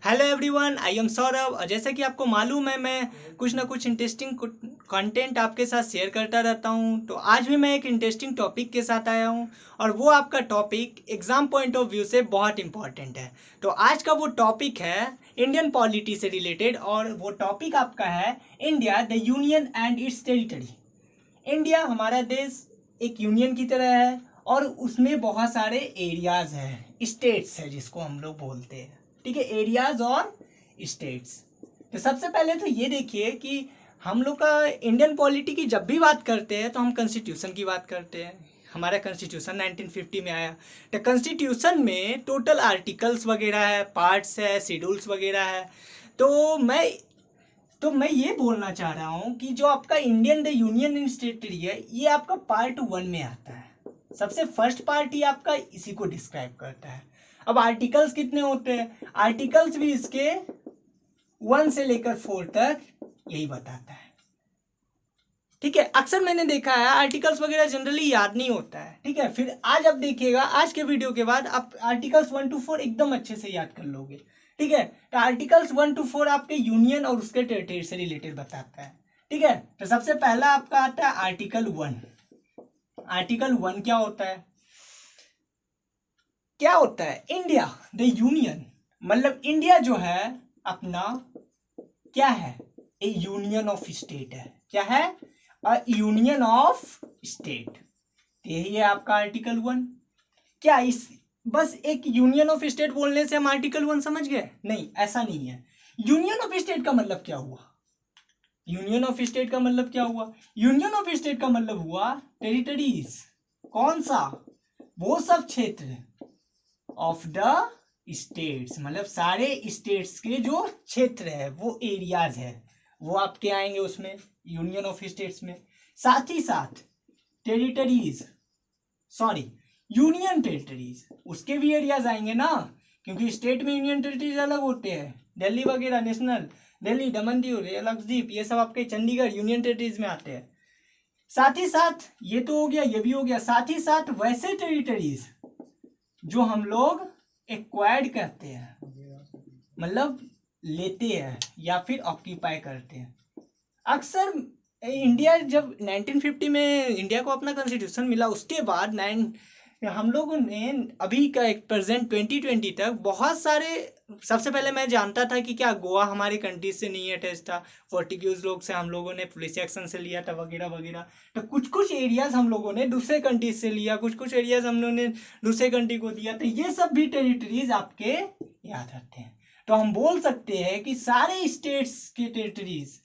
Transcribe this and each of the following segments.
Hello everyone, I am Saurabh. और जैसा कि आपको मालूम है, मैं कुछ ना कुछ इंटरेस्टिंग कंटेंट आपके साथ शेयर करता रहता हूं। तो आज भी मैं एक इंटरेस्टिंग टॉपिक के साथ आया हूं, और वो आपका topic exam point of view से बहुत इंपॉर्टेंट है। तो आज का वो टॉपिक है इंडियन पॉलिटी से रिलेटेड, और वो टॉपिक आपका है India the union and it's territory. India हमारा देश एक यूनियन की तरह है, और उसमें बहुत सारे एरियाज हैं, स्टेट्स है जिसको हम लोग बोलते हैं। ठीक है, एरियाज और स्टेट्स। तो सबसे पहले तो ये देखिए कि हम लोग का इंडियन पॉलिटी की जब भी बात करते हैं तो हम कॉन्स्टिट्यूशन की बात करते हैं। हमारा कॉन्स्टिट्यूशन 1950 में आया। तो कॉन्स्टिट्यूशन में टोटल आर्टिकल्स वगैरह है, पार्ट्स है, शेड्यूल्स वगैरह है। तो मैं ये बोलना चाह रहा हूँ कि जो आपका Indian the union and territory है, ये आपका पार्ट 1 में आता है। सबसे फर्स्ट पार्ट ही आपका इसी को डिस्क्राइब करता है। अब आर्टिकल्स कितने होते हैं? आर्टिकल्स भी इसके 1 से लेकर 4 तक यही बताता है। ठीक है, अक्सर मैंने देखा है आर्टिकल्स वगैरह जनरली याद नहीं होता है। ठीक है, फिर आज आप देखिएगा, आज के वीडियो के बाद आप आर्टिकल्स 1 to 4 एकदम अच्छे से याद कर लोगे। ठीक है, तो आर्टिकल्स 1 to 4 आपके यूनियन और उसके टेरिटरी से रिलेटेड बताता है। ठीक है, तो सबसे पहला आपका आता है आर्टिकल 1। आर्टिकल 1 क्या होता है? क्या होता है? इंडिया द यूनियन, मतलब इंडिया जो है अपना क्या है? ए यूनियन ऑफ स्टेट है। क्या है? A union of state. यही है आपका आर्टिकल 1। क्या इस बस एक यूनियन ऑफ स्टेट बोलने से हम आर्टिकल 1 समझ गए? नहीं, ऐसा नहीं है। यूनियन ऑफ स्टेट का मतलब क्या हुआ? यूनियन ऑफ स्टेट का मतलब क्या हुआ? यूनियन ऑफ स्टेट का मतलब हुआ टेरिटरीज। कौन सा? वो सब क्षेत्र ऑफ द स्टेट्स, मतलब सारे स्टेट्स के जो क्षेत्र है, वो एरियाज है, वो आपके आएंगे उसमें, यूनियन ऑफ स्टेट्स में। साथ ही साथ टेरिटरीज, सॉरी, यूनियन टेरिटरीज, उसके भी एरियाज आएंगे ना, क्योंकि स्टेट में यूनियन टेरिटरीज अलग होते हैं। दिल्ली वगैरह नेशनल, दिल्ली, दमन दीव, लक्षद्वीप, ये सब आपके चंडीगढ़ यूनियन टेरिटरीज में आते हैं। साथ ही साथ ये तो हो गया, ये भी हो गया। साथ ही साथ वैसे टेरिटरीज जो हम लोग एक्वायर्ड करते हैं, मतलब लेते हैं या फिर ऑक्यूपाई करते हैं। अक्सर इंडिया जब 1950 में इंडिया को अपना कॉन्स्टिट्यूशन मिला, उसके बाद हम लोगों ने अभी का एक प्रेजेंट 2020 तक बहुत सारे, सबसे पहले मैं जानता था कि क्या गोवा हमारे कंट्री से नहीं अटैच था, पोर्टुगीज लोग से हम लोगों ने पुलिस एक्शन से लिया था वगैरह वगैरह। तो कुछ कुछ एरियाज हम लोगों ने दूसरे कंट्री से लिया, कुछ कुछ एरियाज हम लोगों ने दूसरे कंट्री को दिया। तो ये सब भी टेरिटरीज आपके याद रखते हैं। तो हम बोल सकते हैं कि सारे स्टेट्स के टेरिटरीज,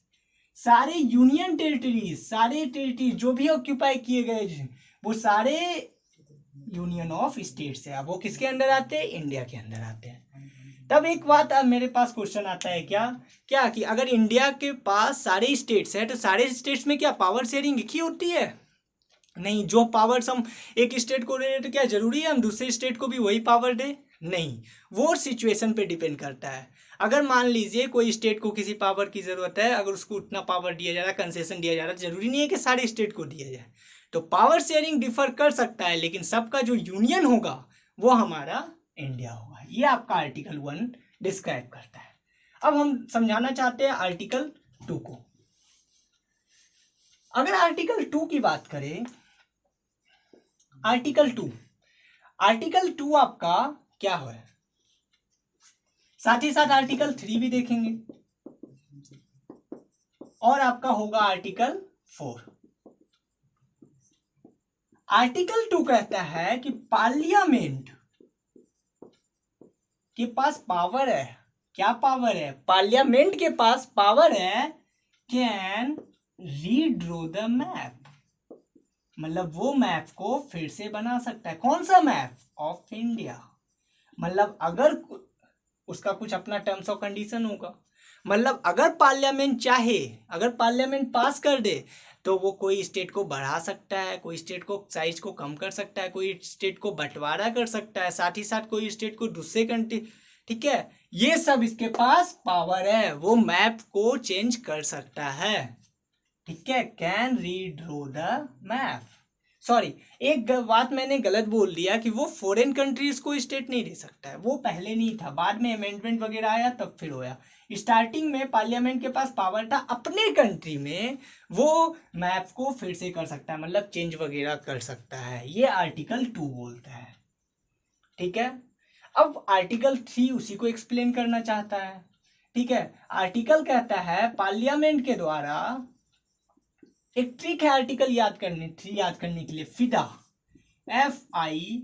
सारे यूनियन टेरिटरीज, सारे टेरिटरी जो भी ऑक्यूपाई किए गए, वो सारे यूनियन ऑफ स्टेट्स है। अब वो किसके अंदर आते हैं? इंडिया के अंदर आते हैं। तब एक बात, अब मेरे पास क्वेश्चन आता है, क्या क्या कि अगर इंडिया के पास सारे स्टेट्स है, तो सारे स्टेट्स में क्या पावर शेयरिंग एक ही होती है? नहीं, जो पावर्स हम एक स्टेट को दे रहे, तो क्या जरूरी है हम दूसरे स्टेट को भी वही पावर दे? नहीं, वो सिचुएशन पे डिपेंड करता है। अगर मान लीजिए कोई स्टेट को किसी पावर की जरूरत है, अगर उसको उतना पावर दिया जा रहा है, कंसेशन दिया जा रहा है, जरूरी नहीं है कि सारे स्टेट को दिया जाए। तो पावर शेयरिंग डिफर कर सकता है, लेकिन सबका जो यूनियन होगा वो हमारा इंडिया होगा। ये आपका आर्टिकल 1 डिस्क्राइब करता है। अब हम समझाना चाहते हैं आर्टिकल 2 को। अगर आर्टिकल 2 की बात करें, आर्टिकल 2, आर्टिकल 2 आपका क्या है? साथ ही साथ आर्टिकल 3 भी देखेंगे, और आपका होगा आर्टिकल 4। आर्टिकल 2 कहता है कि पार्लियामेंट के पास पावर है। क्या पावर है? पार्लियामेंट के पास पावर है, कैन रीड्रॉ द मैप, मतलब वो मैप को फिर से बना सकता है। कौन सा मैप? Of India. मतलब अगर उसका कुछ अपना टर्म्स और कंडीशन होगा, मतलब अगर पार्लियामेंट चाहे, अगर पार्लियामेंट पास कर दे, तो वो कोई स्टेट को बढ़ा सकता है, कोई स्टेट को साइज को कम कर सकता है, कोई स्टेट को बंटवारा कर सकता है, साथ ही साथ कोई स्टेट को दूसरे कंट्री, ठीक है, ये सब इसके पास पावर है। वो मैप को चेंज कर सकता है। ठीक है, can redraw the map. Sorry, एक बात मैंने गलत बोल दिया कि वो फॉरेन कंट्रीज को स्टेट नहीं दे सकता है, वो पहले नहीं था, बाद में अमेंडमेंट वगैरह आया तब फिर होया। स्टार्टिंग में पार्लियामेंट के पास पावर था अपने कंट्री में वो मैप को फिर से कर सकता है, मतलब चेंज वगैरह कर सकता है, ये आर्टिकल 2 बोलता है। ठीक है, अब आर्टिकल 3 उसी को एक्सप्लेन करना चाहता है। ठीक है, आर्टिकल कहता है पार्लियामेंट के द्वारा, एक ट्रिक है आर्टिकल याद करने, 3 याद करने के लिए, फिदा, FIDA।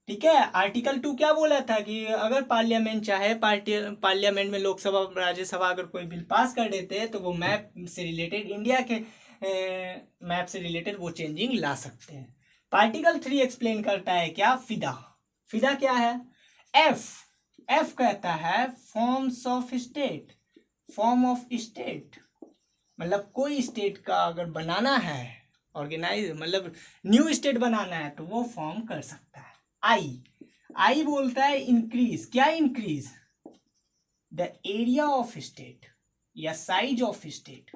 ठीक है, आर्टिकल 2 क्या बोला था कि अगर पार्लियामेंट चाहे, पार्लियामेंट में लोकसभा राज्यसभा अगर कोई बिल पास कर देते हैं तो वो मैप से रिलेटेड, इंडिया के मैप से रिलेटेड वो चेंजिंग ला सकते हैं। आर्टिकल 3 एक्सप्लेन करता है क्या, फिदा। फिदा क्या है, एफ कहता है forms of state, form of state, मतलब कोई स्टेट का अगर बनाना है, ऑर्गेनाइज मतलब न्यू स्टेट बनाना है तो वो फॉर्म कर सकता है। आई बोलता है इंक्रीज, क्या increase, the area of state या साइज ऑफ स्टेट,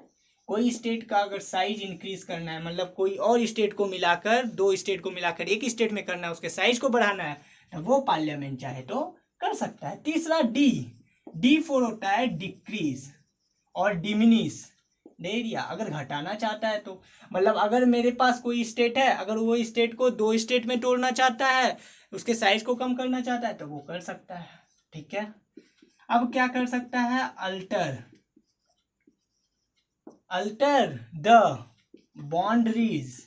कोई स्टेट का अगर साइज इंक्रीज करना है, मतलब कोई और स्टेट को मिलाकर, 2 स्टेट को मिलाकर एक स्टेट में करना है, उसके साइज को बढ़ाना है, तो वो पार्लियामेंट चाहे तो कर सकता है। तीसरा डी फोर होता है डिक्रीज और डिमिनिश द एरिया, अगर घटाना चाहता है तो, मतलब अगर मेरे पास कोई स्टेट है, अगर वो स्टेट को 2 स्टेट में तोड़ना चाहता है, उसके साइज को कम करना चाहता है तो वो कर सकता है। ठीक है, अब क्या कर सकता है, alter the boundaries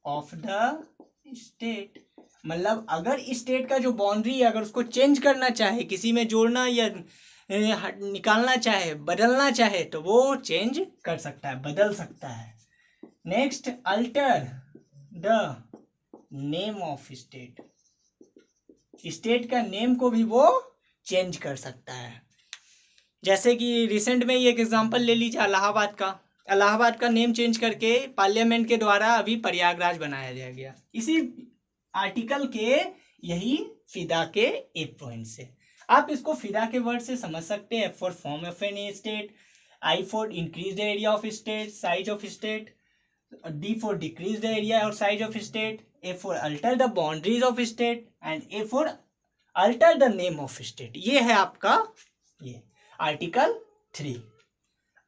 of the state, मतलब अगर स्टेट का जो बाउंड्री है अगर उसको चेंज करना चाहे, किसी में जोड़ना या निकालना चाहे, बदलना चाहे, तो वो चेंज कर सकता है, बदल सकता है। Next, alter the name of state, state का नेम को भी वो चेंज कर सकता है। जैसे कि रिसेंट में ही एक एग्जांपल ले लीजिए, इलाहाबाद का नेम चेंज करके पार्लियामेंट के द्वारा अभी प्रयागराज बनाया गया, इसी आर्टिकल के यही फिदा के एक पॉइंट से। आप इसको फिदा के वर्ड से समझ सकते हैं, for form of an state, I for increase the area of state, size of state, D for decrease the area और size of state, A for alter the boundaries of state and A for alter the name of state. ये है आपका ये article 3।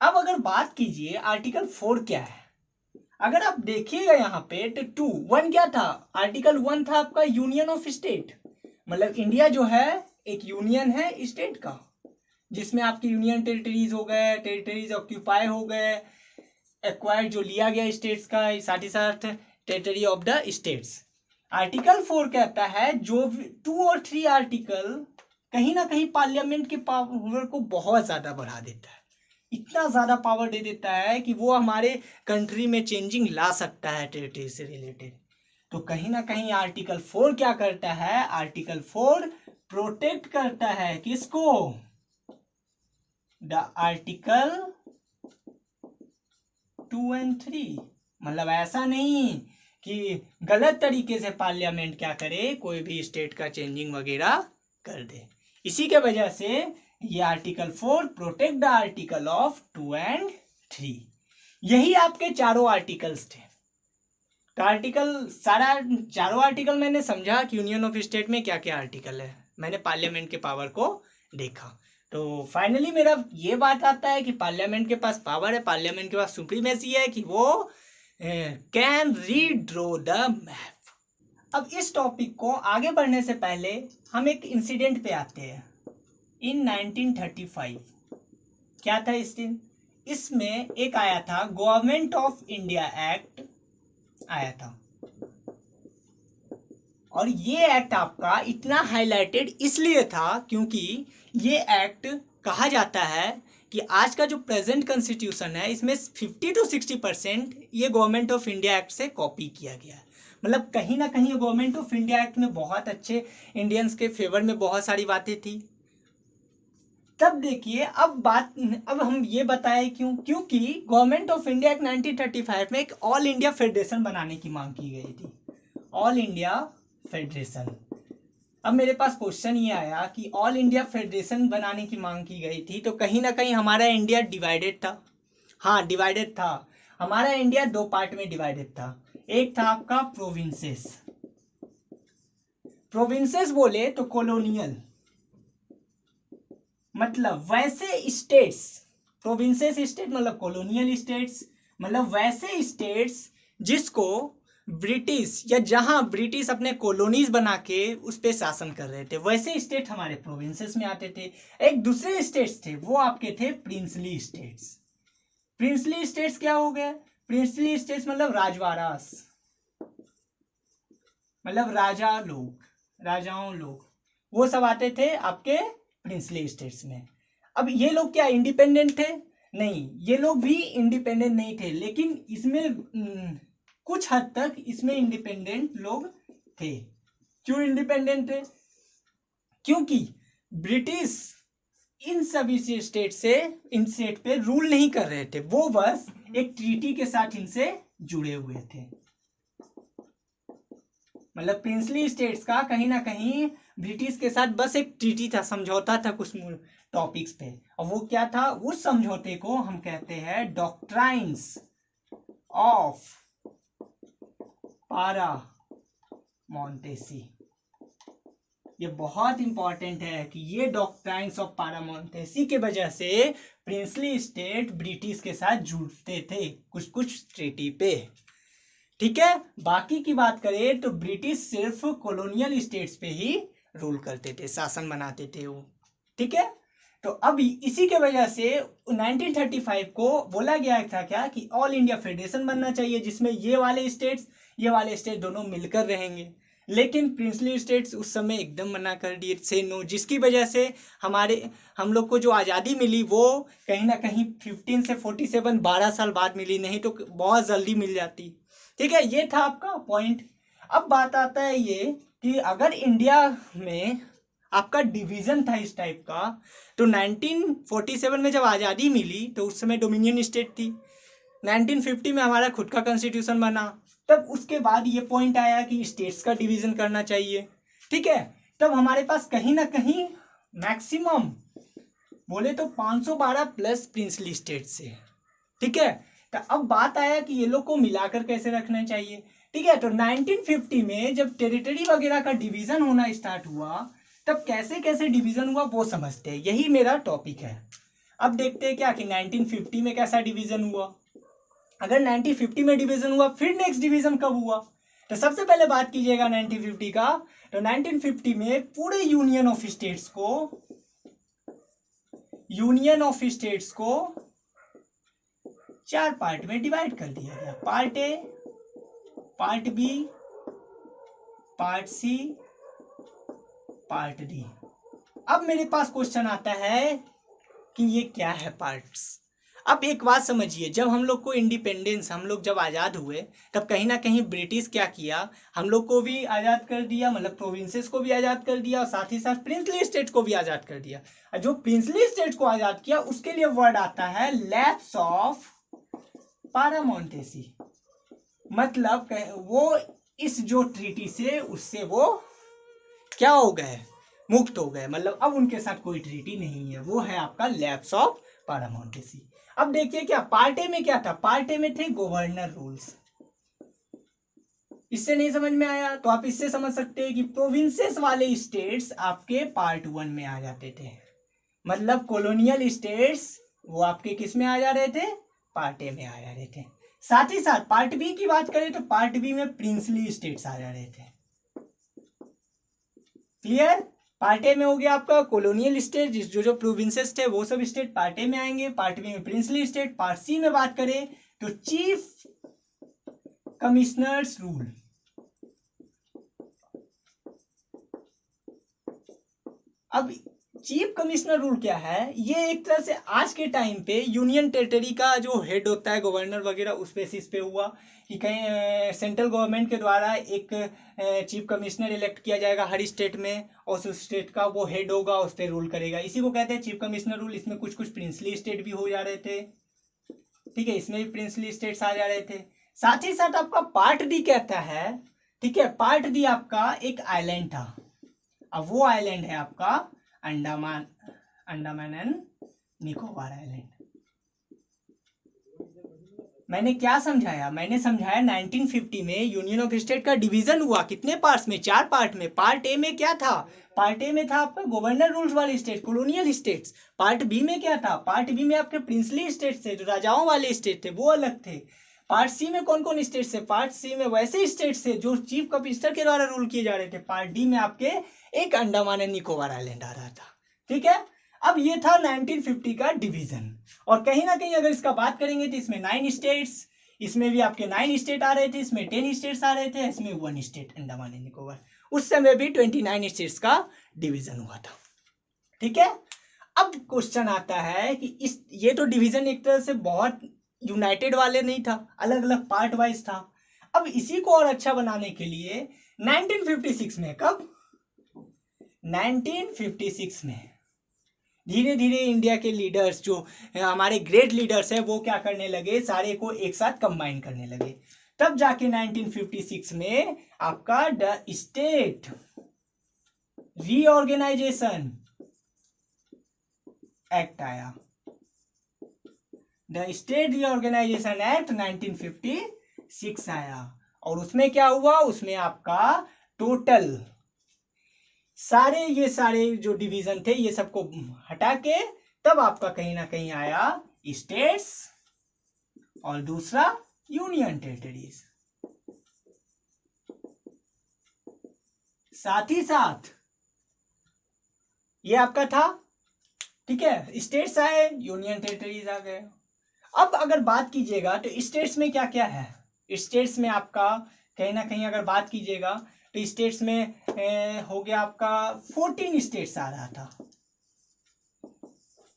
अब अगर बात कीजिए article 4 क्या है, अगर आप देखिएगा यहाँ पे तो 1 क्या था, आर्टिकल 1 था आपका यूनियन ऑफ स्टेट, मतलब इंडिया जो है एक यूनियन है स्टेट का, जिसमें आपकी यूनियन टेरिटरीज हो गए, टेरिटरीज ऑक्यूपाई हो गए, एक्वायर्ड जो लिया गया स्टेट्स का, साथ ही साथ territory of the states. Article 4 कहता है जो 2 और 3 आर्टिकल कहीं ना कहीं पार्लियामेंट के पावर को बहुत ज्यादा बढ़ा देता है, इतना ज्यादा पावर दे देता है कि वो हमारे कंट्री में चेंजिंग ला सकता है टेरिटरी से रिलेटेड। तो कहीं ना कहीं आर्टिकल 4 क्या करता है, आर्टिकल 4 प्रोटेक्ट करता है किसको, द आर्टिकल 2 and 3, मतलब ऐसा नहीं कि गलत तरीके से पार्लियामेंट क्या करे, कोई भी स्टेट का चेंजिंग वगैरह कर दे। इसी के वजह से ये article 4 protect the article of 2 and 3। यही आपके चारों आर्टिकल्स थे। तो आर्टिकल चारों आर्टिकल मैंने समझा कि यूनियन ऑफ स्टेट में क्या क्या आर्टिकल है, मैंने पार्लियामेंट के पावर को देखा। तो फाइनली मेरा ये बात आता है कि पार्लियामेंट के पास पावर है, पार्लियामेंट के पास सुप्रीमेसी है कि वो कैन रीड्रॉ द मैप। अब इस टॉपिक को आगे बढ़ने से पहले हम एक इंसिडेंट पे आते हैं। इन 1935 क्या था इस दिन, इसमें एक आया था गवर्नमेंट ऑफ इंडिया एक्ट आया था, और ये एक्ट आपका इतना हाईलाइटेड इसलिए था क्योंकि ये एक्ट कहा जाता है कि आज का जो प्रेजेंट कॉन्स्टिट्यूशन है इसमें 50 to 60% ये गवर्नमेंट ऑफ इंडिया एक्ट से कॉपी किया गया है। मतलब कहीं ना कहीं गवर्नमेंट ऑफ इंडिया एक्ट में बहुत अच्छे इंडियंस के फेवर में बहुत सारी बातें थी। तब देखिए अब हम ये बताएं क्योंकि गवर्नमेंट ऑफ इंडिया एक्ट 1935 में एक ऑल इंडिया फेडरेशन बनाने की मांग की गई थी, ऑल इंडिया फेडरेशन। अब मेरे पास क्वेश्चन ये आया कि ऑल इंडिया फेडरेशन बनाने की मांग की गई थी, तो कहीं ना कहीं हमारा इंडिया डिवाइडेड था। हाँ, डिवाइडेड था। हमारा इंडिया दो पार्ट में डिवाइडेड था। एक था आपका प्रोविंसेस। प्रोविंसेस बोले तो कॉलोनियल, मतलब वैसे स्टेट्स। प्रोविंसेस स्टेट मतलब कॉलोनियल स्टेट्स, मतलब वैसे स्टेट्स जिसको ब्रिटिश या जहां ब्रिटिश अपने कॉलोनीज बना के उस पर शासन कर रहे थे, वैसे स्टेट हमारे प्रोविंसेस में आते थे। एक दूसरे स्टेट्स थे, वो आपके थे प्रिंसली स्टेट्स। प्रिंसली स्टेट्स क्या हो गए? प्रिंसली स्टेट्स मतलब राजवाड़ास, मतलब राजा लोग, राजाओं लोग, वो सब आते थे आपके प्रिंसली स्टेट्स में। अब ये लोग क्या इंडिपेंडेंट थे? नहीं, ये लोग भी इंडिपेंडेंट नहीं थे, लेकिन इसमें कुछ हद तक इसमें इंडिपेंडेंट लोग थे। क्यों इंडिपेंडेंट थे? क्योंकि ब्रिटिश इन सभी स्टेट से इन स्टेट पे रूल नहीं कर रहे थे, वो बस एक ट्रीटी के साथ इनसे जुड़े हुए थे। मतलब प्रिंसली स्टेट्स का कहीं ना कहीं ब्रिटिश के साथ बस एक ट्रीटी था, समझौता था कुछ टॉपिक्स पे, और वो क्या था? उस समझौते को हम कहते हैं डॉक्ट्राइन्स ऑफ पारा मोंटेसी। ये बहुत इंपॉर्टेंट है कि ये डॉक्ट्राइन्स ऑफ पारा मोंटेसी के वजह से प्रिंसली स्टेट ब्रिटिश के साथ जुड़ते थे कुछ कुछ ट्रीटी पे। ठीक है, बाकी की बात करें तो ब्रिटिश सिर्फ कॉलोनियल स्टेट्स पे ही रूल करते थे, शासन बनाते थे वो। ठीक है, तो अब इसी के वजह से 1935 को बोला गया था क्या कि ऑल इंडिया फेडरेशन बनना चाहिए, जिसमें ये वाले स्टेट दोनों मिलकर रहेंगे। लेकिन प्रिंसली स्टेट्स उस समय एकदम मना कर दिए, से नो, जिसकी वजह से हम लोग को जो आज़ादी मिली वो कहीं ना कहीं 15 से 47 12 साल बाद मिली, नहीं तो बहुत जल्दी मिल जाती। ठीक है, ये था आपका पॉइंट। अब बात आता है ये कि अगर इंडिया में आपका डिवीजन था इस टाइप का, तो 1947 में जब आज़ादी मिली तो उस समय डोमिनियन स्टेट थी। 1950 में हमारा खुद का कॉन्स्टिट्यूशन बना, तब उसके बाद ये पॉइंट आया कि स्टेट्स का डिवीजन करना चाहिए। ठीक है, तब हमारे पास कहीं ना कहीं मैक्सिमम बोले तो 512 प्लस प्रिंसली स्टेट्स है। ठीक है, तो अब बात आया कि ये लोग को मिलाकर कैसे रखना चाहिए। ठीक है, तो 1950 में जब टेरिटरी वगैरह का डिवीजन होना स्टार्ट हुआ, तब कैसे कैसे डिवीजन हुआ वो समझते हैं, यही मेरा टॉपिक है। अब देखते हैं क्या कि 1950 में कैसा डिवीजन हुआ। अगर 1950 में डिवीजन हुआ, फिर नेक्स्ट डिवीजन कब हुआ? तो सबसे पहले बात कीजिएगा 1950 का, तो 1950 में पूरे यूनियन ऑफ स्टेट्स को 4 पार्ट में डिवाइड कर दिया गया। Part A, part B, part C, part D. अब मेरे पास क्वेश्चन आता है कि ये क्या है पार्ट्स। अब एक बात समझिए, जब हम लोग को इंडिपेंडेंस, हम लोग जब आज़ाद हुए, तब कहीं ना कहीं ब्रिटिश क्या किया, हम लोग को भी आज़ाद कर दिया, मतलब प्रोविंसेस को भी आज़ाद कर दिया, और साथ ही साथ प्रिंसली स्टेट को भी आज़ाद कर दिया। और जो प्रिंसली स्टेट को आज़ाद किया उसके लिए वर्ड आता है लैप्स ऑफ पारामोंटेसी, मतलब वो इस जो ट्रीटी से उससे वो क्या हो गए, मुक्त हो गए, मतलब अब उनके साथ कोई ट्रीटी नहीं है, वो है आपका लैप्स ऑफ पारामोंटेसी। अब देखिए क्या पार्ट ए में क्या था, पार्ट ए में थे गवर्नर रूल्स। इससे नहीं समझ में आया तो आप इससे समझ सकते हैं कि प्रोविंसेस वाले स्टेट्स आपके पार्ट 1 में आ जाते थे, मतलब कॉलोनियल स्टेट्स वो आपके किस में आ जा रहे थे, पार्ट ए में आ जा रहे थे। साथ ही साथ पार्ट बी की बात करें तो पार्ट बी में प्रिंसली स्टेट्स आ जा रहे थे। क्लियर? पार्ट ए में हो गया आपका कॉलोनियल स्टेट, जो प्रोविंसेस थे वो सब स्टेट पार्ट ए में आएंगे, पार्ट बी में प्रिंसली स्टेट। पार्ट सी में बात करें तो चीफ कमिश्नर्स रूल। अब चीफ कमिश्नर रूल क्या है? ये एक तरह से आज के टाइम पे यूनियन टेरिटरी का जो हेड होता है, गवर्नर वगैरह, उस बेसिस पे हुआ कि कहीं सेंट्रल गवर्नमेंट के द्वारा एक चीफ कमिश्नर इलेक्ट किया जाएगा हर स्टेट में, और उस स्टेट का वो हेड होगा, उस पर रूल करेगा। इसी को कहते हैं चीफ कमिश्नर रूल। इसमें कुछ कुछ प्रिंसली स्टेट भी हो जा रहे थे। ठीक है, इसमें भी प्रिंसली स्टेट्स आ जा रहे थे। साथ ही साथ आपका पार्ट डी कहता है, ठीक है, पार्ट डी आपका एक आइलैंड था। अब वो आइलैंड है आपका अंडमान एंड निकोबार आइलैंड। मैंने क्या समझाया? मैंने समझाया 1950 में यूनियन ऑफ स्टेट का डिवीजन हुआ कितने पार्ट्स में? 4 पार्ट में। पार्ट ए में क्या था? पार्ट ए में था आपका गवर्नर रूल्स वाले state, colonial states. Part B में क्या था? पार्ट बी में आपके प्रिंसली स्टेट्स थे, जो राजाओं वाले स्टेट थे, वो अलग थे। पार्ट सी में कौन कौन स्टेट्स थे? पार्ट सी में वैसे स्टेट्स थे जो चीफ कमिश्नर के द्वारा रूल किए जा रहे थे। पार्ट डी में आपके एक अंडमान एंड निकोबार आइलैंड आ रहा था। ठीक है, अब ये था 1950 का डिवीजन। और कहीं ना कहीं अगर इसका बात करेंगे तो इसमें 9 स्टेट्स, इसमें भी आपके 9 स्टेट आ रहे थे, इसमें 10 स्टेट्स आ रहे थे, इसमें 1 स्टेट अंडमान एंड निकोबार। उस समय भी 29 स्टेट्स का डिवीजन हुआ था। ठीक है, अब क्वेश्चन आता है कि ये तो डिवीजन एक तरह से बहुत यूनाइटेड वाले नहीं था, अलग अलग पार्ट वाइज था। अब इसी को और अच्छा बनाने के लिए 1956 में, कब? 1956 में धीरे धीरे इंडिया के लीडर्स, जो हमारे ग्रेट लीडर्स है, वो क्या करने लगे? सारे को एक साथ कंबाइन करने लगे। तब जाके 1956 में आपका द स्टेट रीऑर्गेनाइजेशन एक्ट आया। द स्टेट रीऑर्गेनाइजेशन एक्ट 1956 आया। और उसमें क्या हुआ? उसमें आपका टोटल ये सारे जो डिवीजन थे, ये सबको हटा के तब आपका कहीं ना कहीं आया स्टेट्स और दूसरा यूनियन टेरिटरीज। साथ ही साथ ये आपका था, ठीक है, स्टेट्स आए, यूनियन टेरिटरीज आ गए। अब अगर बात कीजिएगा तो स्टेट्स में क्या क्या है? स्टेट्स में आपका कहीं ना कहीं अगर बात कीजिएगा तो स्टेट्स में हो गया आपका 14 स्टेट्स आ रहा था।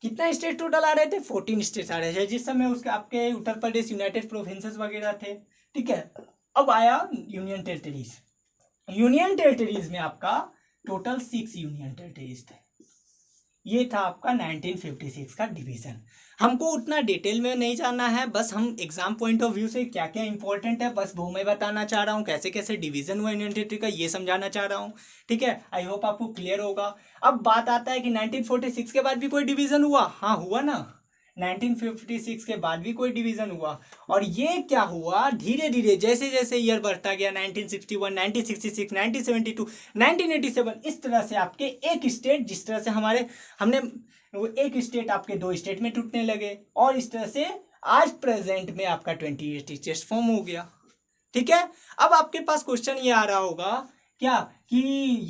कितना स्टेट टोटल आ रहे थे? 14 स्टेट्स आ रहे थे, जिस समय उसके आपके उत्तर प्रदेश यूनाइटेड प्रोविंसेस वगैरह थे। ठीक है, अब आया यूनियन टेरिटरीज। यूनियन टेरिटरीज में आपका टोटल 6 यूनियन टेरिटरीज थे। ये था आपका 1956 का डिवीजन। हमको उतना डिटेल में नहीं जानना है, बस हम एग्जाम पॉइंट ऑफ व्यू से क्या क्या इंपॉर्टेंट है बस वो मैं बताना चाह रहा हूँ। कैसे कैसे डिवीजन हुआ यूनियन टेरिटरी का ये समझाना चाह रहा हूँ। ठीक है, आई होप आपको क्लियर होगा। अब बात आता है कि 1946 के बाद भी कोई डिवीजन हुआ? हाँ हुआ ना, 1956 के बाद भी कोई डिवीजन हुआ। और ये क्या हुआ? धीरे धीरे जैसे जैसे ईयर बढ़ता गया, 1961, 1966, 1972, 1987, इस तरह से आपके एक स्टेट, जिस तरह से हमने एक स्टेट आपके 2 स्टेट में टूटने लगे, और इस तरह से आज प्रेजेंट में आपका 28 स्टेट्स फॉर्म हो गया। ठीक है, अब आपके पास क्वेश्चन ये आ रहा होगा क्या कि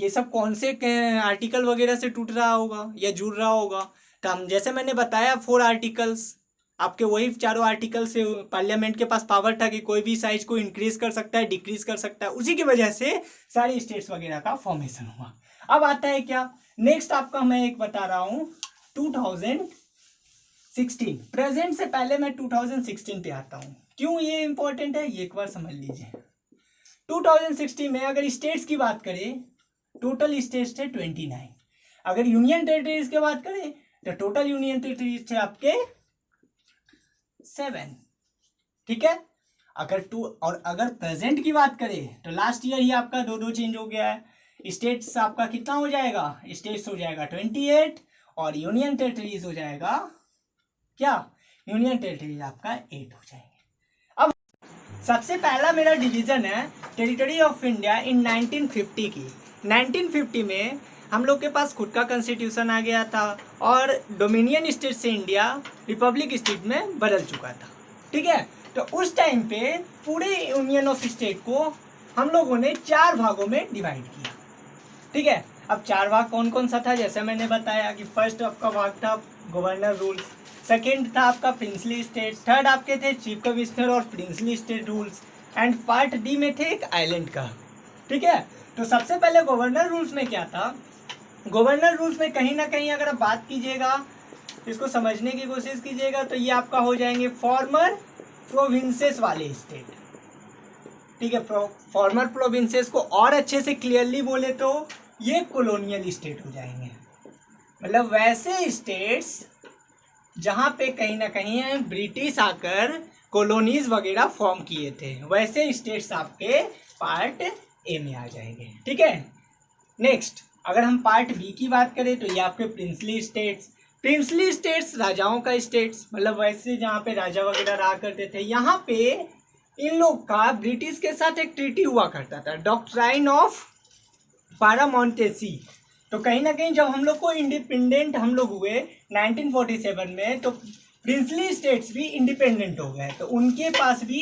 ये सब कौन से आर्टिकल वगैरह से टूट रहा होगा या जुड़ रहा होगा? तो हम, जैसे मैंने बताया, 4 आर्टिकल्स, आपके वही चारों आर्टिकल से पार्लियामेंट के पास पावर था कि कोई भी साइज को इंक्रीज कर सकता है, डिक्रीज कर सकता है। उसी की वजह से सारी स्टेट्स वगैरह का फॉर्मेशन हुआ। अब आता है क्या नेक्स्ट आपका, मैं एक बता रहा हूं 2016। प्रेजेंट से पहले मैं 2016 पे आता हूं। क्यों ये इंपॉर्टेंट है ये एक बार समझ लीजिए। 2016 में अगर स्टेट्स की बात करें, टोटल स्टेट्स थे 29। अगर यूनियन टेरिटरीज की बात करें तो टोटल यूनियन टेरिटरीज थे आपके 7। ठीक है, अगर प्रेजेंट की बात करें तो लास्ट ईयर ही आपका 2 चेंज हो गया है। स्टेट्स आपका कितना हो जाएगा? स्टेट्स हो जाएगा 28 और यूनियन टेरिटरीज हो जाएगा क्या? यूनियन टेरिटरीज आपका 8 हो जाएंगे। अब सबसे पहला मेरा डिवीजन है टेरिटरी ऑफ इंडिया इन 1950 की। 1950 में हम लोग के पास खुद का कॉन्स्टिट्यूशन आ गया था और डोमिनियन स्टेट से इंडिया रिपब्लिक स्टेट में बदल चुका था। ठीक है, तो उस टाइम पे पूरे यूनियन ऑफ स्टेट को हम लोगों ने 4 भागों में डिवाइड किया। ठीक है, अब 4 भाग कौन कौन सा था? जैसे मैंने बताया कि फर्स्ट आपका भाग था गवर्नर रूल्स, सेकेंड था आपका प्रिंसली स्टेट, थर्ड आपके थे चीफ कमिश्नर और princely state rules, and part D में थे एक आइलैंड का। ठीक है, तो सबसे पहले गवर्नर रूल्स में क्या था? गवर्नर रूल्स में कहीं ना कहीं अगर आप बात कीजिएगा, इसको समझने की कोशिश कीजिएगा, तो ये आपका हो जाएंगे फॉर्मर प्रोविंसेस वाले स्टेट। ठीक है, फॉर्मर प्रोविंसेस को और अच्छे से क्लियरली बोले तो ये कॉलोनियल स्टेट हो जाएंगे। मतलब वैसे स्टेट्स जहां पे कहीं ना कहीं ब्रिटिश आकर कॉलोनीज वगैरह फॉर्म किए थे, वैसे स्टेट्स आपके पार्ट ए में आ जाएंगे। ठीक है, नेक्स्ट अगर हम पार्ट बी की बात करें तो ये आपके प्रिंसली स्टेट्स राजाओं का स्टेट्स, मतलब वैसे जहाँ पे राजा वगैरह रहा करते थे। यहाँ पे इन लोग का ब्रिटिश के साथ एक ट्रीटी हुआ करता था, डॉक्ट्राइन ऑफ पारामोंटेसी। तो कहीं ना कहीं जब हम लोग को इंडिपेंडेंट हम लोग हुए 1947 में, तो प्रिंसली स्टेट्स भी इंडिपेंडेंट हो गए। तो उनके पास भी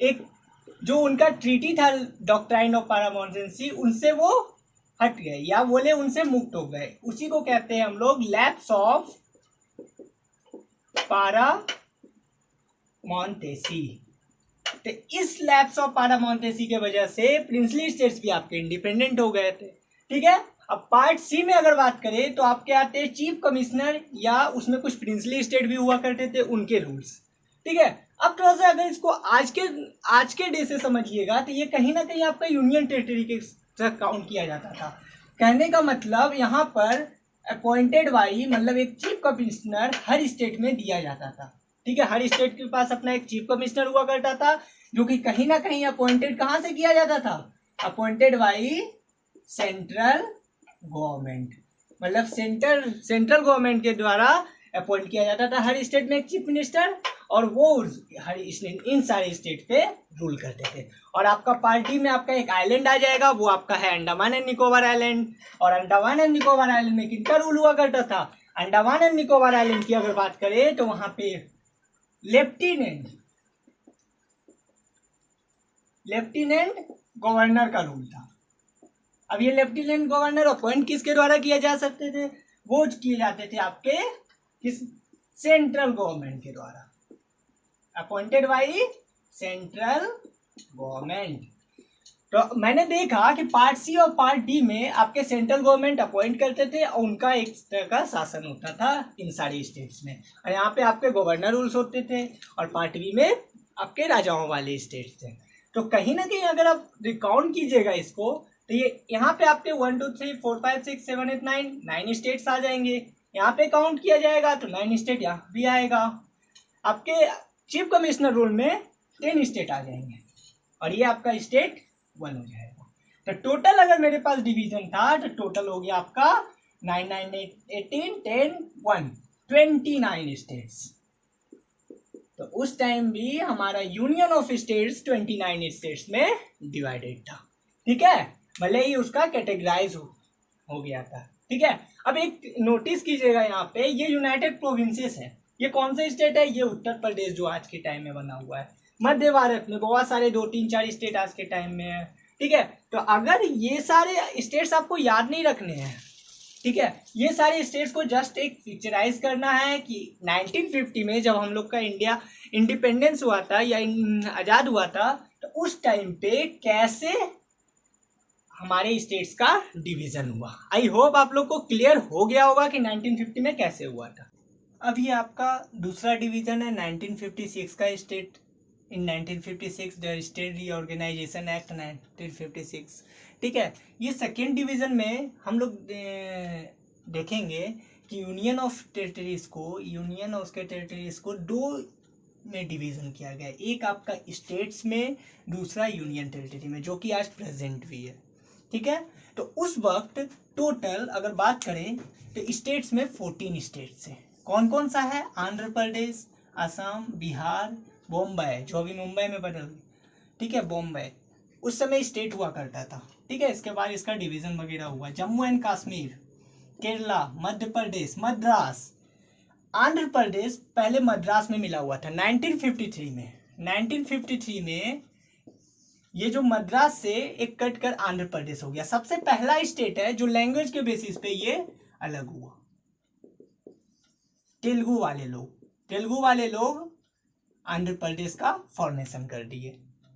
एक जो उनका ट्रीटी था डॉक्ट्राइन ऑफ पारामोंटेसी, उनसे वो हट गए या बोले उनसे मुक्त हो गए। उसी को कहते हैं हम लोग लैप्स ऑफ पारामोंटेसी। तो इस लैप्स ऑफ पारामोंटेसी के वजह से प्रिंसली स्टेट्स भी आपके इंडिपेंडेंट हो गए थे। ठीक है, अब पार्ट सी में अगर बात करें तो आपके आते हैं चीफ कमिश्नर, या उसमें कुछ प्रिंसली स्टेट भी हुआ करते थे, उनके रूल्स। ठीक है, अब थोड़ा सा अगर इसको आज के डे से समझिएगा तो ये कहीं ना कहीं आपका यूनियन टेरिटरी के तक काउंट किया जाता था। कहने का मतलब यहाँ पर अपॉइंटेड बाई, मतलब एक चीफ कमिश्नर हर स्टेट में दिया जाता था। ठीक है, हर स्टेट के पास अपना एक चीफ कमिश्नर हुआ करता था, जो कि कहीं ना कहीं अपॉइंटेड कहाँ से किया जाता था, अपॉइंटेड बाई सेंट्रल गवर्नमेंट, मतलब सेंट्रल गवर्नमेंट के द्वारा अपॉइंट किया जाता था हर स्टेट में एक चीफ मिनिस्टर, और वो हर इन सारे स्टेट पे रूल करते थे। और आपका पार्टी में आपका एक आइलैंड आ जाएगा, वो आपका है अंडमान एंड निकोबार आइलैंड। और अंडमान एंड निकोबार आइलैंड में किनका रूल हुआ करता था, अंडमान एंड निकोबार आइलैंड की अगर बात करें तो वहां पे लेफ्टिनेंट गवर्नर का रूल था। अब ये लेफ्टिनेंट गवर्नर अपॉइंट किसके द्वारा किया जा सकते थे, वो किए जाते थे आपके किस सेंट्रल गवर्नमेंट के द्वारा, अपॉइंटेड बाई सेंट्रल गवर्नमेंट। तो मैंने देखा कि पार्ट सी और पार्ट डी में आपके सेंट्रल गवर्नमेंट अपॉइंट करते थे और उनका एक तरह का शासन होता था इन सारी स्टेट्स में, और यहाँ पे आपके गवर्नर रूल्स होते थे, और पार्ट बी में आपके राजाओं वाले स्टेट्स थे। तो कहीं ना कहीं अगर आप रिकाउंट कीजिएगा इसको, तो ये यहाँ पे आपके 1 2 3 4 5 6 7 8 9 स्टेट्स आ जाएंगे। यहाँ पे काउंट किया जाएगा तो 9 स्टेट यहाँ भी आएगा। आपके चीफ कमिश्नर रूल में 10 स्टेट आ जाएंगे, और ये आपका स्टेट 1 हो जाएगा। तो टोटल अगर मेरे पास डिवीजन था तो टोटल हो गया आपका 9 9 18 10 1 29 स्टेट्स। तो उस टाइम भी हमारा यूनियन ऑफ स्टेट्स 29 स्टेट्स में डिवाइडेड था। ठीक है, भले ही उसका कैटेगराइज हो गया था। ठीक है, अब एक नोटिस कीजिएगा, यहाँ पे ये यूनाइटेड प्रोविंसेस है। ये कौन सा स्टेट है, ये उत्तर प्रदेश जो आज के टाइम में बना हुआ है। मध्य भारत में बहुत सारे 2 3 4 स्टेट आज के टाइम में है। ठीक है, तो अगर ये सारे स्टेट्स आपको याद नहीं रखने हैं, ठीक है, ये सारे स्टेट्स को जस्ट एक पिक्चराइज करना है कि 1950 में जब हम लोग का इंडिया इंडिपेंडेंस हुआ था या आज़ाद हुआ था, तो उस टाइम पे कैसे हमारे स्टेट्स का डिवीजन हुआ। आई होप आप लोग को क्लियर हो गया होगा कि 1950 में कैसे हुआ था। अब ये आपका दूसरा डिवीजन है 1956 का state. In 1956 the state reorganisation act 1956। ठीक है, ये सेकेंड डिवीजन में हम लोग देखेंगे कि यूनियन ऑफ टेरिटरीज को दो में डिवीजन किया गया, एक आपका स्टेट्स में, दूसरा यूनियन टेरिटरी में, जो कि आज प्रेजेंट भी है। ठीक है, तो उस वक्त टोटल अगर बात करें तो स्टेट्स में 14 स्टेट्स हैं। कौन कौन सा है, आंध्र प्रदेश, असम, बिहार, बॉम्बे, जो अभी मुंबई में बदल गई। ठीक है, बॉम्बे उस समय स्टेट हुआ करता था। ठीक है, इसके बाद इसका डिवीजन वगैरह हुआ। जम्मू एंड कश्मीर, केरला, मध्य प्रदेश, मद्रास, आंध्र प्रदेश पहले मद्रास में मिला हुआ था 1953 में। 1953 में ये जो मद्रास से एक कट कर आंध्र प्रदेश हो गया। सबसे पहला स्टेट है जो लैंग्वेज के बेसिस पे ये अलग हुआ। तेलुगु वाले लोग आंध्र प्रदेश का फॉर्मेशन कर दिए।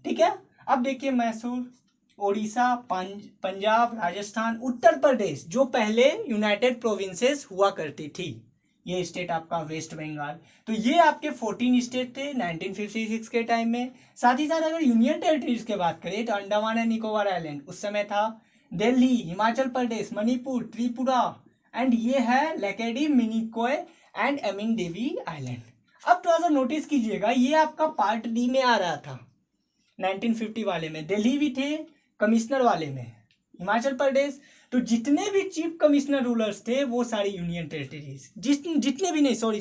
ठीक है, अब देखिए मैसूर, ओडिशा, पंजाब, राजस्थान, उत्तर प्रदेश जो पहले यूनाइटेड प्रोविंसेस हुआ करती थी, ये स्टेट आपका वेस्ट बंगाल। तो ये आपके 14 स्टेट थे 1956 के टाइम में। साथ ही साथ अगर यूनियन टेरिटरीज की बात करें तो अंडमान एंड निकोबार आइलैंड उस समय था, दिल्ली, हिमाचल प्रदेश, मणिपुर, त्रिपुरा, एंड ये है Laccadive, Minicoy and Amindivi island. अब थोड़ा सा नोटिस कीजिएगा, ये आपका पार्ट डी में आ रहा था 1950 वाले में। दिल्ली भी थे कमिश्नर वाले में, हिमाचल प्रदेश, तो जितने भी चीफ कमिश्नर रूलर्स थे वो सारे यूनियन टेरिटरीज, जितने भी नहीं, सॉरी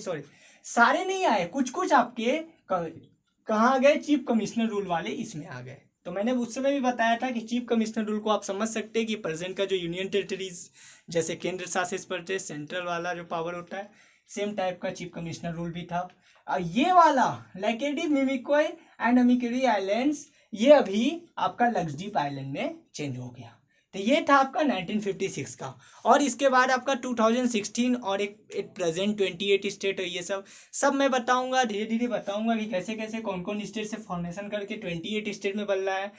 सारे नहीं आए, कुछ कुछ आपके कहाँ आ गए, चीफ कमिश्नर रूल वाले इसमें आ गए। तो मैंने उस समय भी बताया था कि चीफ कमिश्नर रूल को आप समझ सकते हैं कि प्रेजेंट का जो यूनियन टेरिटरीज जैसे केंद्र शासित प्रदेश, सेंट्रल वाला जो पावर होता है, सेम टाइप का चीफ कमिश्नर रूल भी था। ये वाला लैकेडी, मिमिकोय एंड अमिकरी आइलैंड्स, ये अभी आपका लक्षद्वीप आइलैंड में चेंज हो गया। तो ये था आपका 1956 का। और इसके बाद आपका 2016 और एक प्रेजेंट 28 स्टेट है, ये सब मैं बताऊंगा, धीरे धीरे बताऊंगा कि कैसे कैसे कौन कौन स्टेट से फॉर्मेशन करके 28 स्टेट में बन रहा है,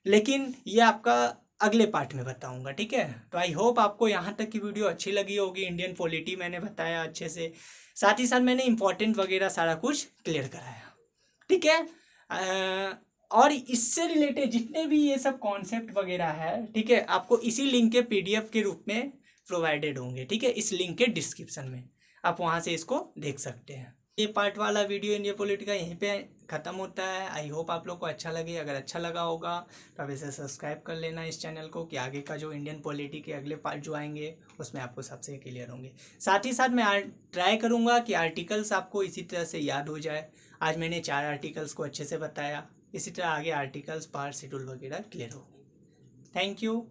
लेकिन ये आपका अगले पार्ट में बताऊंगा, ठीक है। तो आई होप आपको यहाँ तक की वीडियो अच्छी लगी होगी। इंडियन पॉलिटी मैंने बताया अच्छे से, साथ ही साथ मैंने इंपॉर्टेंट वगैरह सारा कुछ क्लियर कराया, ठीक है। और इससे रिलेटेड जितने भी ये सब कॉन्सेप्ट वगैरह है, ठीक है, आपको इसी लिंक के पीडीएफ के रूप में प्रोवाइडेड होंगे, ठीक है, इस लिंक के डिस्क्रिप्शन में आप वहाँ से इसको देख सकते हैं। ये पार्ट वाला वीडियो इंडिया पॉलिटी का यहीं पे ख़त्म होता है। आई होप आप लोग को अच्छा लगे। अगर अच्छा लगा होगा तो आप इसे सब्सक्राइब कर लेना इस चैनल को, कि आगे का जो इंडियन पॉलिटी के अगले पार्ट जो आएंगे उसमें आपको सबसे क्लियर होंगे। साथ ही साथ मैं ट्राई करूँगा कि आर्टिकल्स आपको इसी तरह से याद हो जाए। आज मैंने 4 आर्टिकल्स को अच्छे से बताया, इसी तरह आगे आर्टिकल्स, पार्ट, शेड्यूल वगैरह क्लियर होंगे। Thank you.